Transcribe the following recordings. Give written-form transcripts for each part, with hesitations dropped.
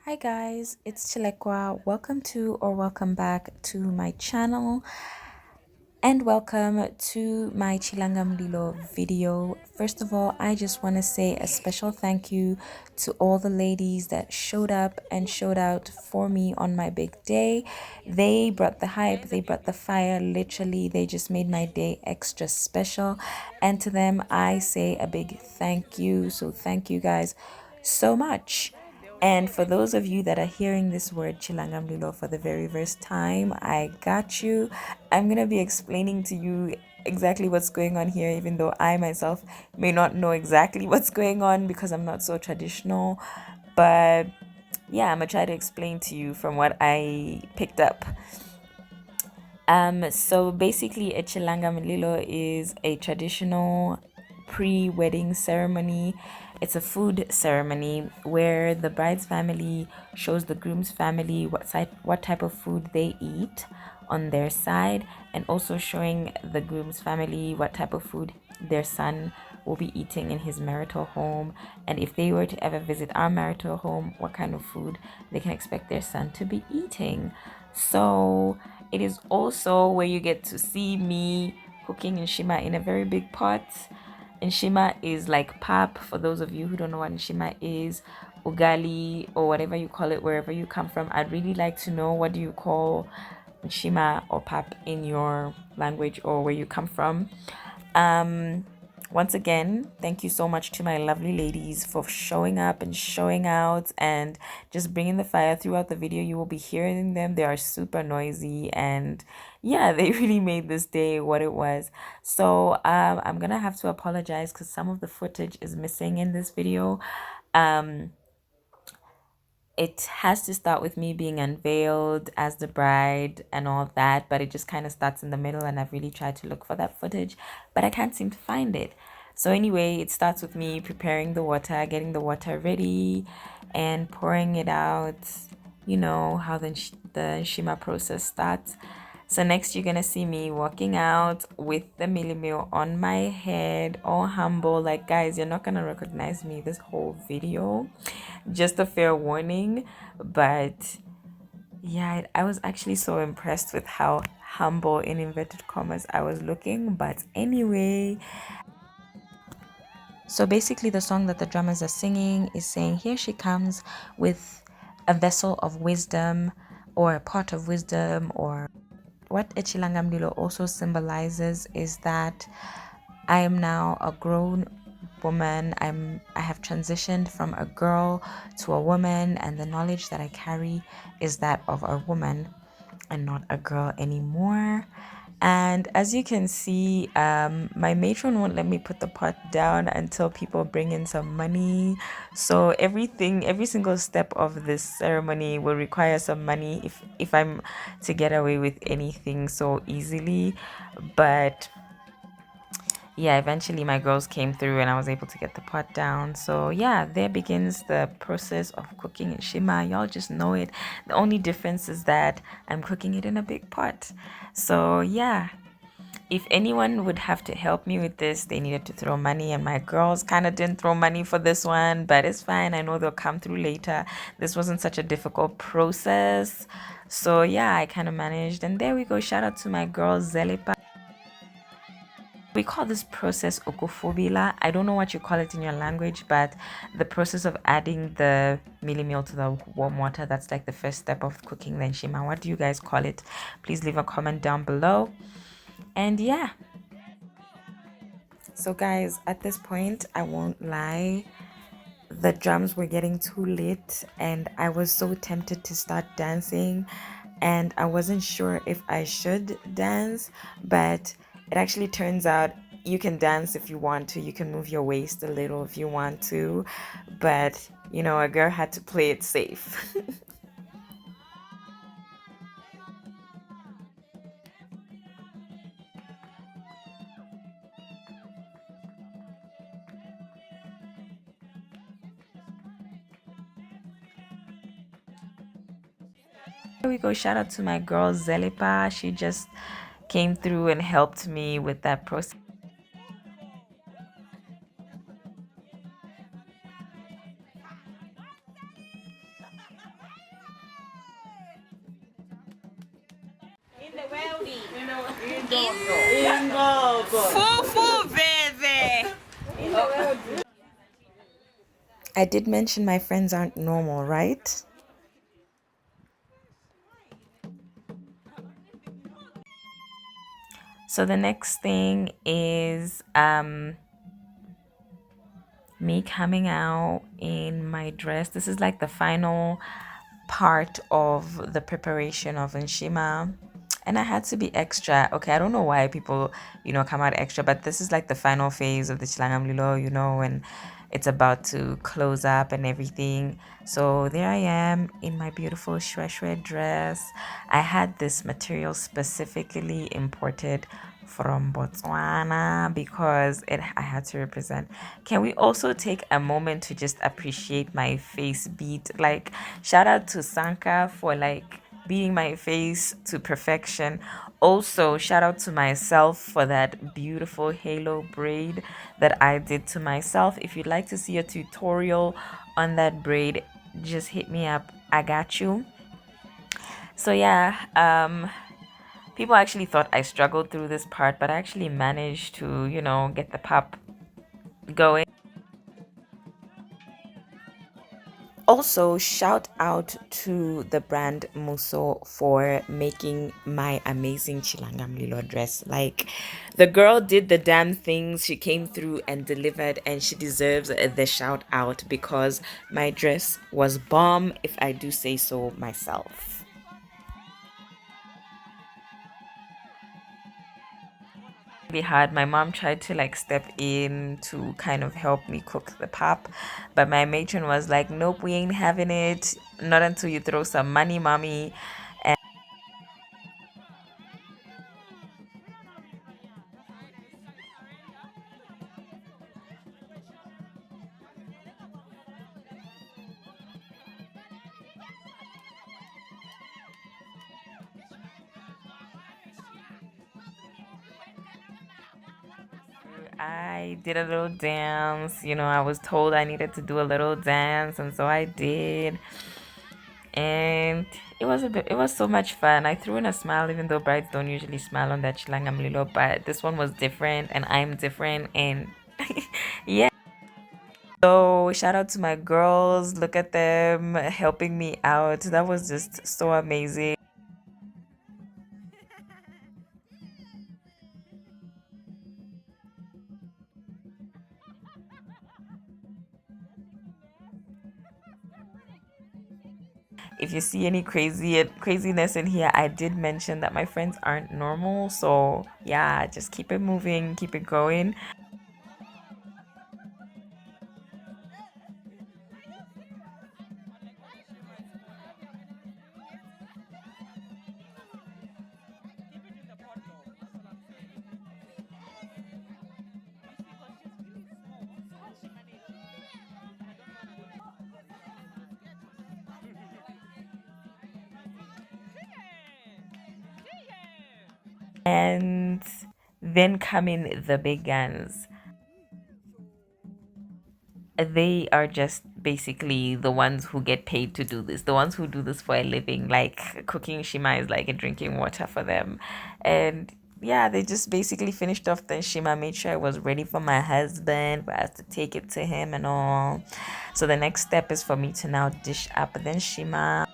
Hi guys, it's Chilekwa. Welcome to or welcome back to my channel and welcome to my Chilangamulilo video. First of all, I just want to say a special thank you to all the ladies that showed up and showed out for me on my big day. They brought the hype, they brought the fire, literally they just made my day extra special, and to them I say a big thank you. So thank you guys so much. And for those of you that are hearing this word Chilangamlilo for the very first time, I got you. I'm going to be explaining to you exactly what's going on here, even though I myself may not know exactly what's going on because I'm not so traditional. But yeah, I'm going to try to explain to you from what I picked up. So basically, a Chilangamlilo is a traditional pre-wedding ceremony. It's a food ceremony where the bride's family shows the groom's family what type of food they eat on their side, and also showing the groom's family what type of food their son will be eating in his marital home, and if they were to ever visit our marital home, what kind of food they can expect their son to be eating. So it is also where you get to see me cooking in shima in a very big pot. And shima is like pap. For those of you who don't know what shima is, ugali or whatever you call it wherever you come from, I'd really like to know, what do you call shima or pap in your language or where you come from. Once again, thank you so much to my lovely ladies for showing up and showing out and just bringing the fire throughout the video. You will be hearing them. They are super noisy, and yeah, they really made this day what it was. So I'm gonna have to apologize because some of the footage is missing in this video. It has to start with me being unveiled as the bride and all that, but it just kind of starts in the middle, and I've really tried to look for that footage, but I can't seem to find it. So anyway, it starts with me preparing the water, getting the water ready and pouring it out. You know how the shima process starts. So next you're gonna see me walking out with the meal on my head, all humble. Like, guys, you're not gonna recognize me this whole video, just a fair warning. But yeah, I was actually so impressed with how humble, in inverted commas, I was looking. But anyway, so basically the song that the drummers are singing is saying, here she comes with a vessel of wisdom or a pot of wisdom. Or what Echilangamlilo also symbolizes is that I am now a grown woman. I have transitioned from a girl to a woman, and the knowledge that I carry is that of a woman and not a girl anymore. And as you can see, my matron won't let me put the pot down until people bring in some money. So every single step of this ceremony will require some money if I'm to get away with anything so easily. But yeah, eventually my girls came through and I was able to get the pot down. So yeah, there begins the process of cooking in shima. Y'all just know it. The only difference is that I'm cooking it in a big pot. So yeah, if anyone would have to help me with this, they needed to throw money, and my girls kind of didn't throw money for this one, but it's fine. I know they'll come through later. This wasn't such a difficult process. So yeah, I kind of managed. And there we go. Shout out to my girls, Zelipa. We call this process okofobila. I don't know what you call it in your language, but the process of adding the meal to the warm water, that's like the first step of cooking the nshima. What do you guys call it? Please leave a comment down below. And yeah. So guys, at this point, I won't lie, the drums were getting too lit and I was so tempted to start dancing, and I wasn't sure if I should dance, but it actually turns out you can dance if you want to. You can move your waist a little if you want to, but you know, a girl had to play it safe. Here we go. Shout out to my girl Zelipa. She just came through and helped me with that process. I did mention my friends aren't normal, right? So the next thing is me coming out in my dress. This is like the final part of the preparation of shima, and I had to be extra. Okay, I don't know why people, come out extra, but this is like the final phase of the chilangamlilo, and it's about to close up and everything. So there I am in my beautiful shred dress. I had this material specifically imported from Botswana because I had to represent. Can we also take a moment to just appreciate my face beat? Like, shout out to Sanka for like beating my face to perfection. Also, shout out to myself for that beautiful halo braid that I did to myself. If you'd like to see a tutorial on that braid, just hit me up. I got you. So yeah, people actually thought I struggled through this part, but I actually managed to, get the pop going. Also, shout out to the brand Muso for making my amazing Chilangamlilo dress. Like, the girl did the damn things. She came through and delivered, and she deserves the shout out because my dress was bomb, if I do say so myself. Really hard. My mom tried to like step in to kind of help me cook the pap, but my matron was like, nope, we ain't having it, not until you throw some money, mommy. And I did a little dance. I was told I needed to do a little dance, and so I did. And it was so much fun. I threw in a smile, even though brides don't usually smile on that chilangamlilo, but this one was different, and I'm different, and yeah. So shout out to my girls. Look at them helping me out. That was just so amazing. If you see any craziness in here, I did mention that my friends aren't normal. So yeah, just keep it moving, keep it going. And then come in the big guns. They are just basically the ones who get paid to do this, the ones who do this for a living. Like, cooking shima is like a drinking water for them. And yeah, they just basically finished off the shima, made sure I was ready for my husband, for us to take it to him and all. So the next step is for me to now dish up the shima.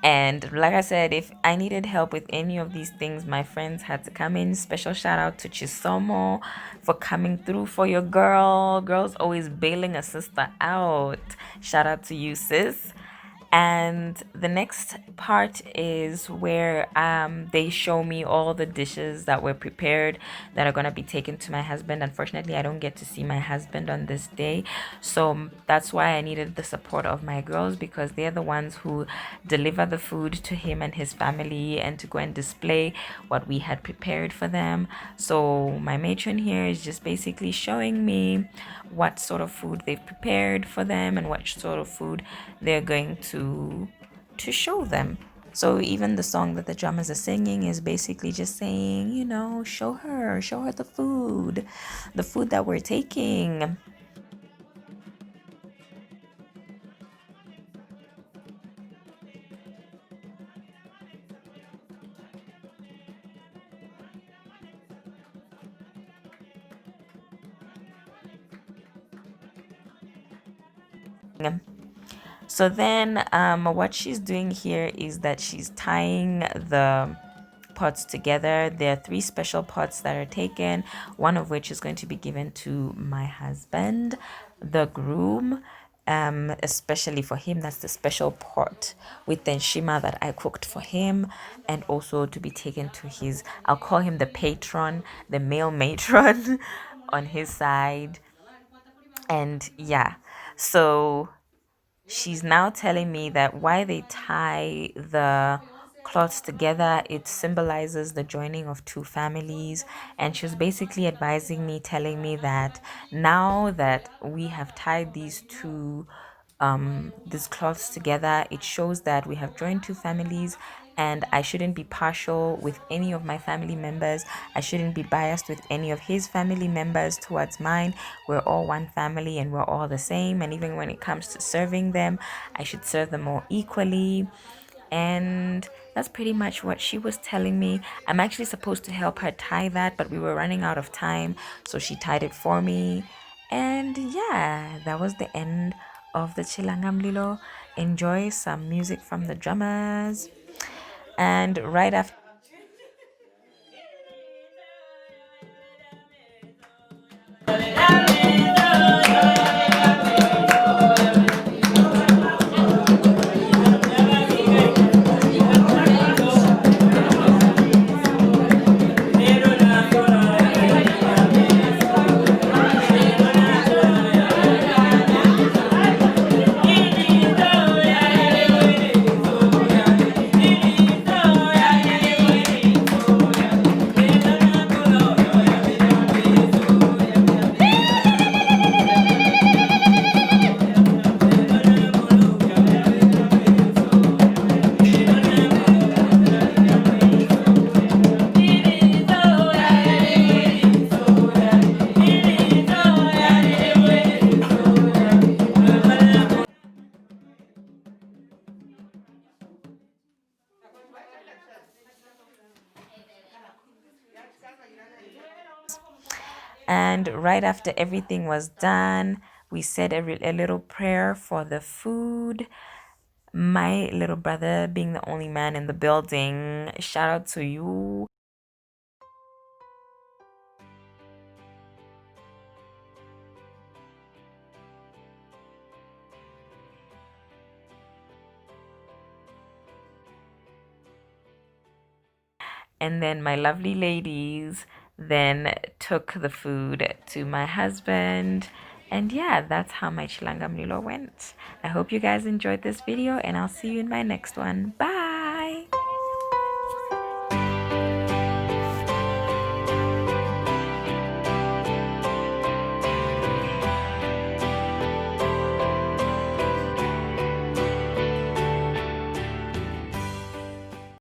And like I said, if I needed help with any of these things, my friends had to come in. Special shout out to Chisomo for coming through for your girl. Girls always bailing a sister out. Shout out to you, sis. And the next part is where they show me all the dishes that were prepared that are going to be taken to my husband. Unfortunately, I don't get to see my husband on this day, so that's why I needed the support of my girls, because they're the ones who deliver the food to him and his family and to go and display what we had prepared for them. So my matron here is just basically showing me what sort of food they've prepared for them and what sort of food they're going to show them. So even the song that the drummers are singing is basically just saying, you know, show her the food that we're taking. So then what she's doing here is that she's tying the pots together. There are three special pots that are taken, one of which is going to be given to my husband, the groom. Especially for him, that's the special pot with the shima that I cooked for him, and also to be taken to his, I'll call him the patron, the male matron on his side. And yeah, so she's now telling me that why they tie the cloths together, it symbolizes the joining of two families. And she was basically advising me, telling me that now that we have tied these cloths together, it shows that we have joined two families, and I shouldn't be partial with any of my family members. I shouldn't be biased with any of his family members towards mine. We're all one family and we're all the same. And even when it comes to serving them, I should serve them all equally. And that's pretty much what she was telling me. I'm actually supposed to help her tie that, but we were running out of time, so she tied it for me. And yeah, that was the end of the Chilangamlilo. Enjoy some music from the drummers. And right after, everything was done, we said a little prayer for the food. My little brother, being the only man in the building, shout out to you. And then my lovely ladies then took the food to my husband. And yeah, that's how my Chilangamlilo went. I hope you guys enjoyed this video, and I'll see you in my next one. Bye!